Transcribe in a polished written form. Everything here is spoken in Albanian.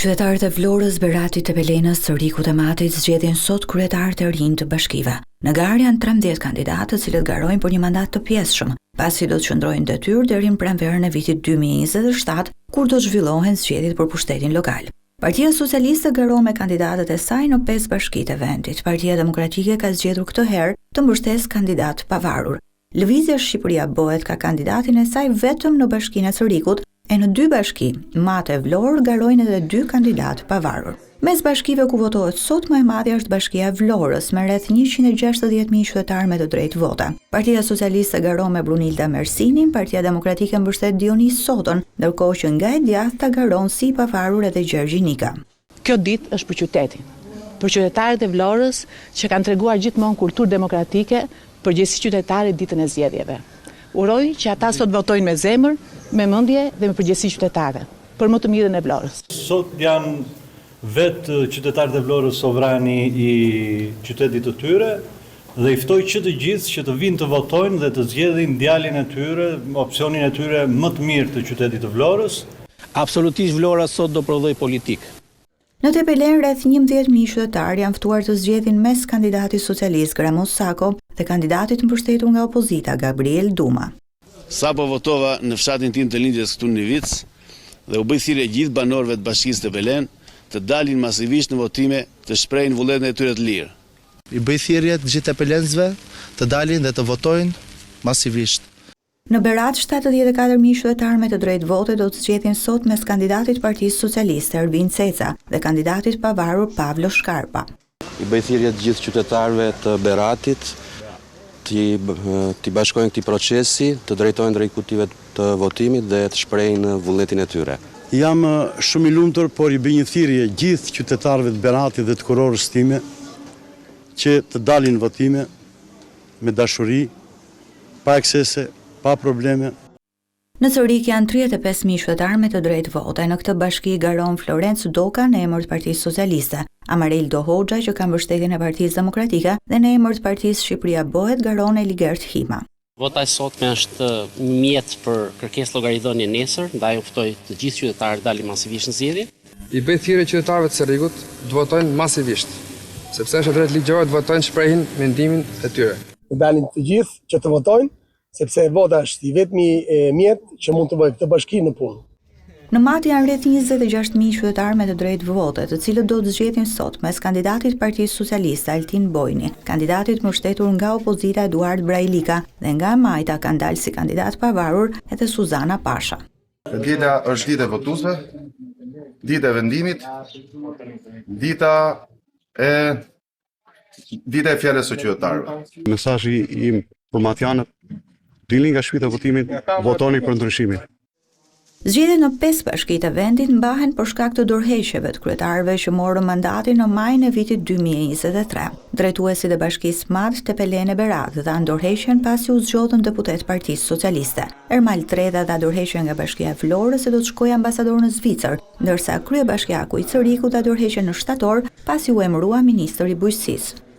Qytetarët e Vlorës, Beratit, Tepelenës, Sërikut e Matit zgjedhin sot kryetarët e rinj të bashkive. Në garë janë 13 kandidatë të cilët garojnë për një mandat të pjesshëm, pasi do të qëndrojnë detyrë deri në pranverën e vitit 2027, kur do të zhvillohen zgjedhjet për pushtetin lokal. Partia Socialiste garon me kandidatët e saj në 5 bashkitë e vendit. Partia Demokratike ka zgjedhur këtë herë të mbështesë kandidat pavarur. Lëvizja Shqipëria Bëhet ka kandidatin e saj vetëm në bashkinë e Sërikut, e në 2 bashki, Matë e Vlorë, garojnë edhe 2 kandidat pavarur. Mes bashkive ku votohet sot më e madhja është bashkia e Vlorës me rreth 160.000 qytetarë me të drejtë vota. Partia Socialiste garon me Brunilda Mersinin, Partia Demokratike mbështet Dionis Sotën, ndërkohë që nga e djathta garon si pavarur edhe Gjergji Nika. Kjo ditë është për qytetin, për qytetarët e Vlorës që kanë treguar gjithmonë kulturë demokratike, përgjegjësi qytetare ditën e zgjedhjeve. Uroj që ata sot votojnë me zemër, me mendje dhe me përgjegjësi qytetare, për më të mirën e Vlorës. Sot janë vetë qytetarët e Vlorës sovrani i qytetit të tyre dhe i ftoj që të gjithë që të vinë të votojnë dhe të zgjedhin djalin e tyre, opsionin e tyre më të mirë të qytetit të Vlorës. Absolutisht Vlora sot do prodhoj politikë. Në Tepelen rreth 11.000 qytetarë janë ftuar të zgjedhin mes kandidatit socialist Gramos Sako dhe kandidatit mbështetur nga opozita Gabriel Duma. Sapo votova në fshatin tim të lindjes këtu në Vic dhe u bëj thirrje gjithë banorëve të bashkisë Tepelen të dalin masivisht në votime të shprehin vullnetin e tyre të lirë. I bëj thirrje të gjithë tepelensëve të dalin dhe të votojnë masivisht. Në Berat, 74.000 qytetarë me të drejtë vote do të zgjedhin sot mes kandidatit Partisë Socialiste Ervin Ceca dhe kandidatit pavarur Pavlo Shkarpa. I bëj thirrje të gjithë qytetarëve të Beratit të bashkojnë këtij procesi, të drejtojnë drejt kutive të votimit dhe të shprehin vullnetin e tyre. Jam shumë i lumtur, por i bëj një thirrje gjithë qytetarëve të Beratit dhe të kurorës time që të dalin në votime me dashuri, pa eksese, pa probleme. Në Sërik janë 35.000 qytetarë me të drejtë vote. Në këtë bashki garon Florenc Doka në emër të Partisë Socialiste, Amareldo Hoxha që ka mbështetjen e Partisë Demokratike dhe në emër të Partisë Shqipëria Bëhet garon Eligert Hima. Vota e sotme është një mjet për kërkesë llogaridhënie nesër, ndaj u ftoj të gjithë qytetarët dalin masivisht në zgjedhje. I bëj thirrje qytetarëve të Sërikut të votojnë masivisht, sepse është drejt ligjore të votojnë, shprehin mendimin e tyre. Dalin të gjithë që të votojnë, sepse vota është i vetmi mjet që mund të bëjë këtë bashki në punë. Në Mat janë rreth 26.000 qytetarë me të drejtë vote, të cilët do të zgjedhin sot mes kandidatit Partisë Socialiste Altin Bojni, kandidatit mbështetur nga opozita Eduard Brajlika dhe nga Majta kanë dalë si kandidat pavarur edhe Suzana Pasha. Dita është ditë e votuesve, ditë e vendimit, dita e fjalës së qytetarëve. Mesazhi im për matjanët, dilni nga shtëpia e votimit, votoni për ndryshimin. Zgjedhjet në 5 bashkitë e vendit mbahen për shkak të dorëheqjeve të kryetarëve që morën mandatin në majin e vitit 2023. Drejtuesit e bashkisë Mat, Tepelen e Berat dhanë dorëheqjen pasi u zgjodhën deputet Partisë Socialiste. Ermal Tredha dha dorëheqjen nga bashkia e Vlorës se do të shkojë ambasador në Zvicër, ndërsa kryebashkiaku i Sërikut dha dorëheqjen në shtator pasi u emërua ministri i bujqësisë.